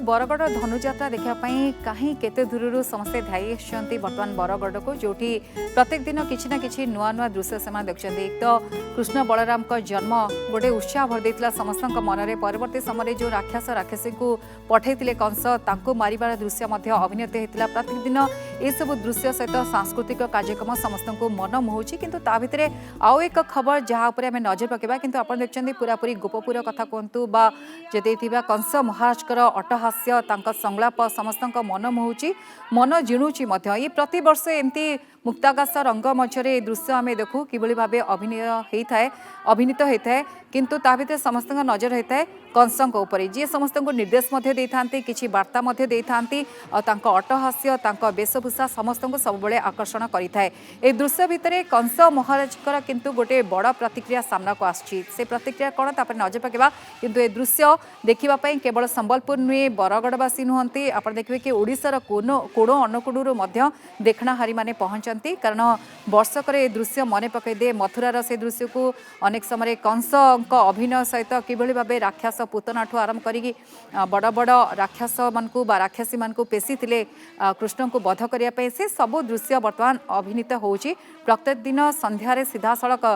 बरगढ़ धनुजात्रा देखापी कहीं केते दूर समस्ते धाई बर्तमान बरगढ़ को जो प्रत्येक दिन किसी ना कि नुआ नुआ दृश्य से देखते एक तो कृष्ण बलराम का जन्म गोटे उत्साह भर देता समस्त मन में परवर्ती समय जो राक्षस राक्षसी को पठे कंस मारिबार दृश्य अभिनत होता प्रत्येक दिन यू दृश्य सहित सांस्कृतिक कार्यक्रम समस्त को मन मोहूची किंतु ता भितर आउ एक खबर जहाँ आम नजर पकेबा किंतु आप देखते पूरापूरी गोपपुर कथा कहतु बा जदि कंस महाराजकर अट्टहास्य संलाप समस्त मन मोहूची मन जिणुची ये प्रतिवर्ष एमती मुक्ताकाश रंगमंच दृश्य आम देखू कि भाव अभिनीत होता है किंतु ता भीतर समस्त नजर होता है कंसों उपर जी समस्त को निर्देश कि वार्ता अट्टहास्य वेशभूषा समस्त को सब आकर्षण करें ए दृश्य भितर कंस महाराजकर किंतु गोटे बड़ प्रतिक्रिया सामना को आसी प्रतिक्रिया कौन तापर नजर पकेबा किंतु ए दृश्य देखापी केवल संबलपुर नुहे बरगढ़वासी नुहंती आप देखिए कि ओडिशार कोण अनुकोणु देखणाहारी माने पहुंचती कारण वर्षकर ए दृश्य मन पकई दे मथुरार से दृश्य को अनेक समय कंस अभिनय सहित किभली भाव राक्षस पुतना ठू आरंभ करी बड़ बड़ राक्षस मानकु बा राक्षसी मानकु पेशी कृष्ण को वध करने से सबू दृश्य बर्तमान अभिनीत होउची प्रत्येक दिन संध्यारे सीधा सड़क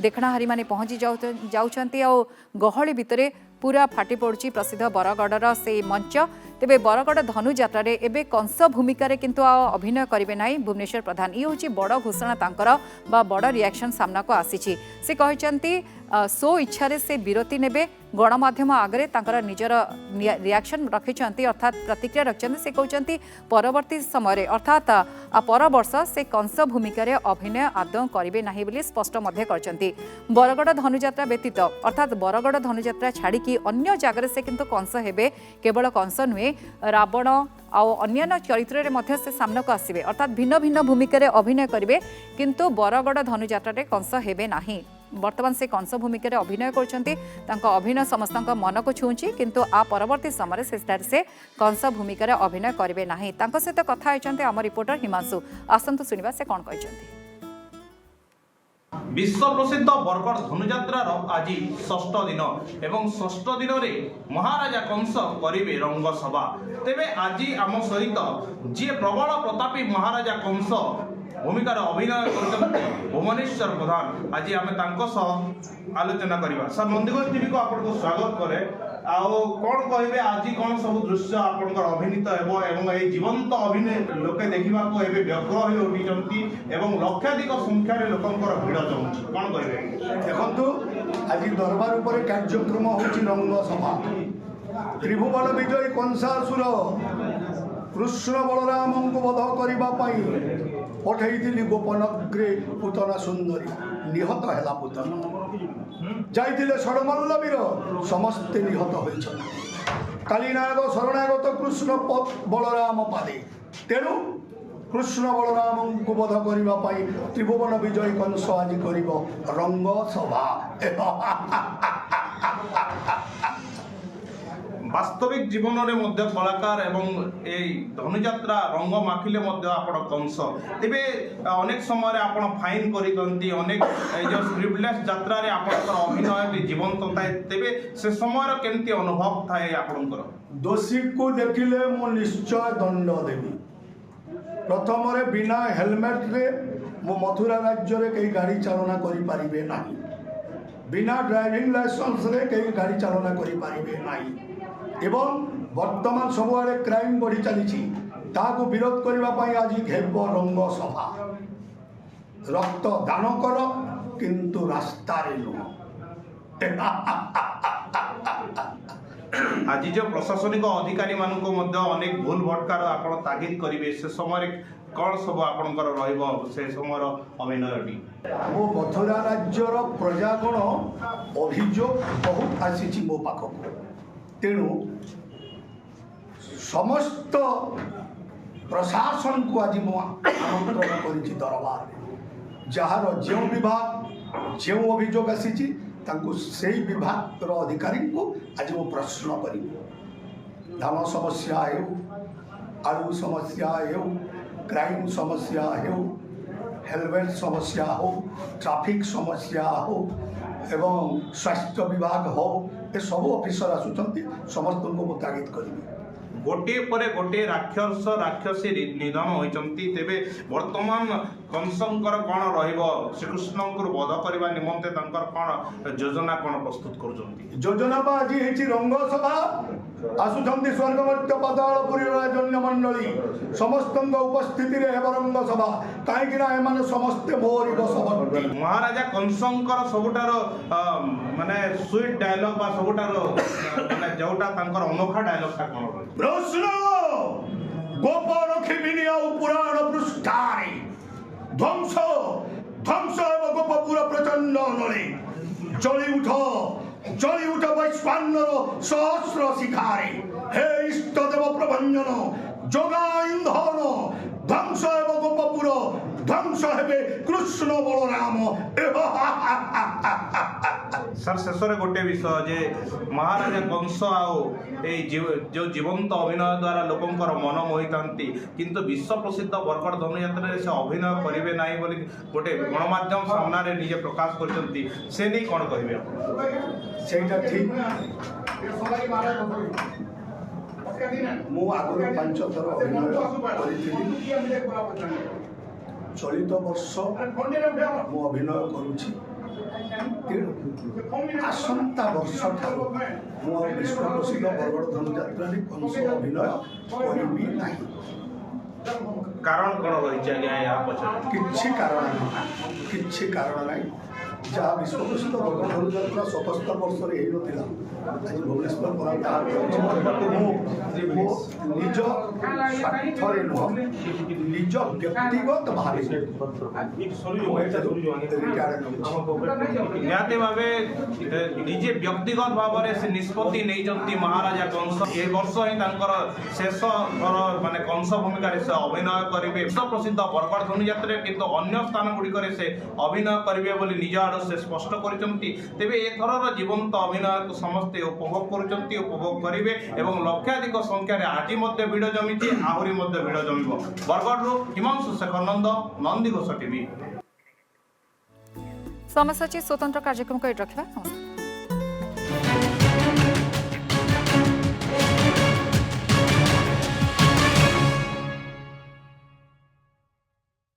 देखणाहारी माने पहुंची जाउछंती आ गहली भितर पूरा फाटी पड़ुची प्रसिद्ध बरगढ़र से मंच तेबे बरगढ़ धनुजात्रा एबे कंस भूमिकार किंतु अभिनय करेंगे ना भुवनेश्वर प्रधान ये हूँ बड़ घोषणा तांकर बा बड़ रिएक्शन सामना को आसी से कहते सो इच्छा से विरति नेबे गणमाध्यम आगे तांकर निजर रिएक्शन रखिंट अर्थात प्रतिक्रिया रखिंट से कहते परवर्ती समय अर्थात पर वर्ष से कंस भूमिकार अभिनय आदौ करेंगे ना स्पष्ट करते बरगढ़ धनुजात्रा व्यतीत अर्थात बरगढ़ धनुजात्रा छाड़ी अन्य जगह से किंतु कंस हेबे केवल कंस नुहे रावण अन्य चरित्र में से सामना को आसवे अर्थात भिन्न भिन्न भूमिकार अभिनय करेंगे किंतु बरगढ़ धनुजात्रा कंस हेबे नाही वर्तमान से कंस भूमिकार अभिनय कर अभिनय समस्त मन को छुँची किंतु आ परवर्ती समय से कंस भूमिकार अभिनय करेंगे ना सहित कथा होती आम रिपोर्टर हिमांशु आसतु शुणा से कौन कहते विश्व प्रसिद्ध बरगढ़ धनुजात्रार आज षष्ठ दिन एवं षष्ठ दिन में महाराजा कंस करेंगे रंगसभा तेबे आज आम सहित जी प्रबल प्रतापी महाराजा कंस भूमिकार अभिनय कर भुवनेश्वर प्रधान आज आम आलोचना करवा सर नंदीगंज टीवी को आपको स्वागत करे कौन कहे आज कौन सब दृश्य आप अभिनीत एवं जीवंत अभिनय लोके देखा व्यग्र हो उठी लक्षाधिक संख्यार लोकंर भिड़ जमुची कौन कहे देखु आज दरबार उपर कार्यक्रम हूँ रंगसभा त्रिभुवन विजयी कंसासुर कृष्ण बलराम को वध करने पठेली गोपनग्रे पूतना सुंदरी निहत है पूतना जाइए षड़मल्लवीर समस्ते निहत होती कालीनाग शरणागत कृष्ण बलराम पादे तेणु कृष्ण बलराम को वध करने त्रिभुवन विजय कंस आज कर रंगसभा वास्तविक जीवन में कलाकार एवं धनुजात्रा रंग माखिले आपण कंस तेबे अनेक समय आप फाइन करनेक जो स्क्रिप्टलेस यात्रा रे अभिनय जीवंत थाए तेबे से समय केमती अनुभव थाए आपनकर दोषी को देखिले मो निश्चय दंड देवी प्रथम बिना हेलमेट रे मो मथुरा राज्य रे कई गाड़ी चालना करि परिबे नाही बिना ड्राइविंग लाइसेंस रे कई गाड़ी चालना करि परिबे नाही एवं वर्तमान सबुआड़े क्राइम बढ़ी चली विरोध करने आज घेब रंग सभा रक्त दान कर किंतु रास्ता आज जो प्रशासनिक अधिकारी मानक अनेक भूल भटकार आप तागिद करेंगे से समय कौन सब आप से समय अभिनयटी मो मथुरा राज्यर प्रजागण अभियोग बहुत आसी मो पाखक तेणु समस्त प्रशासन को आज आमंत्रण कर दरबार जार जो विभाग जो अभियोग आसी से विभाग अधिकारी को आज वो प्रश्न करी धान समस्या हो आलू समस्या हो क्राइम समस्या हो हेलमेट समस्या हो ट्रैफिक समस्या हो एवं स्वास्थ्य विभाग हो ये सब ऑफिसर आसुँच समस्त को तागिद करी ଗୋଟିଏ ପରେ ଗୋଟିଏ ରାକ୍ଷସ ରାକ୍ଷସୀ ନିଧନ ହୋଇଛନ୍ତି। ତେବେ ବର୍ତ୍ତମାନ କଂସଙ୍କର କ'ଣ ରହିବ, ଶ୍ରୀକୃଷ୍ଣଙ୍କୁ ବଧ କରିବା ନିମନ୍ତେ ତାଙ୍କର କ'ଣ ଯୋଜନା କ'ଣ ପ୍ରସ୍ତୁତ କରୁଛନ୍ତି? ଯୋଜନା ବା ଆଜି ହେଇଛି ରଙ୍ଗସଭା। ଆସୁଛନ୍ତି ସ୍ୱର୍ଗମର୍ତ୍ତ୍ୟ ପାତାଳପୁରୀ ରାଜନ୍ୟ ମଣ୍ଡଳୀ, ସମସ୍ତଙ୍କ ଉପସ୍ଥିତିରେ ହେବ ରଙ୍ଗସଭା। କାହିଁକି ନା ଏମାନେ ସମସ୍ତେ ମୋରି ବଶବର୍ତ୍ତୀ। ମହାରାଜା କଂସଙ୍କର ସବୁଠାରୁ ମାନେ ସୁଇଟ୍ ଡାୟଲଗ ବା ସବୁଠାରୁ ମାନେ ଯୋଉଟା ତାଙ୍କର ଅନୋଖା ଡାୟଲଗଟା କ'ଣ ରହିବ? ପ୍ରଶ୍ନ ଗୋପ ରଖିବିନି ଆଉ ପୁରାଣ ପୃଷ୍ଠାରେ ଧ୍ୱଂସ ଧ୍ୱଂସ ହେବ ଗୋପପୁର ପ୍ରଚଣ୍ଡ ନଳେ। ଜଳି ଉଠ ବୈଶ୍ୱାନର ସହସ୍ର ଶିଖାରେ। ହେ ଇଷ୍ଟ ଦେବ ପ୍ରଭଞ୍ଜନ ଯୋଗା ଇନ୍ଧନ। ଧ୍ୱଂସ ହେବ ଗୋପପୁର, ଧ୍ୱଂସ ହେବେ କୃଷ୍ଣ ବଳରାମ। ସାର୍ ଶେଷରେ ଗୋଟେ ବିଷୟ ଯେ ମହାରାଜା କଂସ ଆଉ ଏଇ ଯେଉଁ ଜୀବନ୍ତ ଅଭିନୟ ଦ୍ୱାରା ଲୋକଙ୍କର ମନ ମୋହିଥାନ୍ତି, କିନ୍ତୁ ବିଶ୍ୱ ପ୍ରସିଦ୍ଧ ବରଗଡ଼ ଧନୁଯାତ୍ରାରେ ସେ ଅଭିନୟ କରିବେ ନାହିଁ ବୋଲି ଗୋଟେ ଗଣମାଧ୍ୟମ ସାମ୍ନାରେ ନିଜେ ପ୍ରକାଶ କରିଛନ୍ତି। ସେ ନେଇ କ'ଣ କହିବେ ଆପଣ? ସେଇଟା ଠିକ୍। ମୁଁ ଆଗରୁ 5 ଥର ଅଭିନୟ କରିଥିଲି। ଚଳିତ ବର୍ଷ ମୁଁ ଅଭିନୟ କରୁଛି। ତେଣୁ ଆସନ୍ତା ବର୍ଷଠାରୁ ମୁଁ ଆଉ ବିଶ୍ୱ ପ୍ରସିଦ୍ଧ ବରଗଡ଼ ଧନୁଯାତ୍ରାରେ କଂସ ଅଭିନୟ କରିବି ନାହିଁ। କାରଣ କ'ଣ ରହିଛି ଆଜ୍ଞା ଏହା ପଛରେ? କିଛି କାରଣ ନାହିଁ। ଯାହା ବିଶ୍ୱ ପ୍ରସିଦ୍ଧ ବରଗଡ଼ ଧନୁଯାତ୍ରା 77 ବର୍ଷରେ ହେଇନଥିଲା, ଆଜି ଭୁବନେଶ୍ୱର ମୁଁ ନିଜ ସ୍ୱାର୍ଥରେ ନୁହଁ, ନିଜ ବ୍ୟକ୍ତିଗତ ଭାବେ ନିହାତି ଭାବେ ନିଜେ ବ୍ୟକ୍ତିଗତ ଭାବରେ ସେ ନିଷ୍ପତ୍ତି ନେଇଛନ୍ତି ମହାରାଜା କଂସ। ଏ ବର୍ଷ ହିଁ ତାଙ୍କର ଶେଷ ଥର ମାନେ କଂସ ଭୂମିକାରେ ସେ ଅଭିନୟ କରିବେ ବିଶ୍ୱ ପ୍ରସିଦ୍ଧ ବରଗଡ଼ ଧନୁଯାତ୍ରାରେ, କିନ୍ତୁ ଅନ୍ୟ ସ୍ଥାନ ଗୁଡ଼ିକରେ ସେ ଅଭିନୟ କରିବେ ବୋଲି ନିଜ ଆଡ଼ୁ ସେ ସ୍ପଷ୍ଟ କରିଛନ୍ତି। ତେବେ ଏଥରର ଜୀବନ୍ତ ଅଭିନୟକୁ ସମସ୍ତେ ଉପଭୋଗ କରୁଛନ୍ତି, ଉପଭୋଗ କରିବେ ଏବଂ ଲକ୍ଷାଧିକ ସଂଖ୍ୟାରେ ଆଜି ମଧ୍ୟ ଭିଡ଼ ଜମିଛି, ଆହୁରି ମଧ୍ୟ ଭିଡ଼ ଜମିବ। ବରଗଡ଼ରୁ ହିମାଂଶୁ ଶେଖର ନନ୍ଦ, ନନ୍ଦିଘୋଷ ଟିଭି। समस्या स्वतंत्र कार्यक्रम को रखा।